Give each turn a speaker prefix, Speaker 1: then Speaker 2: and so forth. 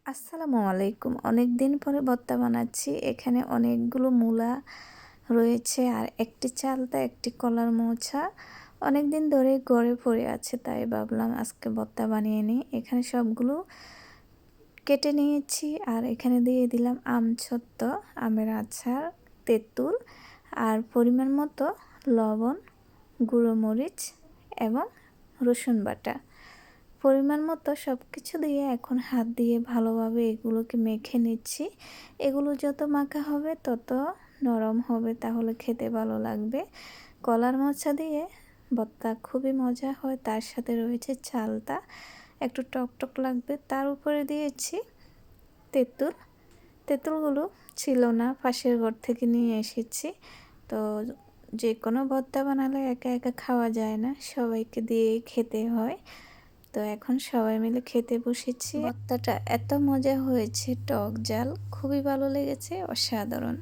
Speaker 1: আসসালামু আলাইকুম। অনেক দিন পরে ভর্তা বানাচ্ছি। এখানে অনেকগুলো মূলা রয়েছে আর একটি চালতা, একটি কলার মোচা। অনেক দিন ধরে গড়ে পড়ে আছে, তাই ভাবলাম আজকে ভর্তা বানিয়ে নিই। এখানে সবগুলো কেটে নিয়েছি আর এখানে দিয়ে দিলাম আমছত্ব, আমের আচার, তেঁতুল আর পরিমাণ মতো লবণ, গুঁড়ো মরিচ এবং রসুন বাটা। পরিমাণ মতো সব কিছু দিয়ে এখন হাত দিয়ে ভালোভাবে এগুলোকে মেখে নিচ্ছি। এগুলো যত মাখা হবে তত নরম হবে, তাহলে খেতে ভালো লাগবে। কলার মোচা দিয়ে ভর্তা খুবই মজা হয়, তার সাথে রয়েছে চালতা, একটু টকটক লাগবে। তার উপরে দিয়েছি তেঁতুল। তেঁতুলগুলো ছিল না, পাশের ঘর থেকে নিয়ে এসেছি। তো যে কোনো ভর্তা বানালে একা একা খাওয়া যায় না, সবাইকে দিয়েই খেতে হয়। তো এখন সবাই মিলে খেতে বসেছি। ভর্তাটা এত মজা হয়েছে, টক ঝাল খুবই ভালো লেগেছে, অসাধারণ।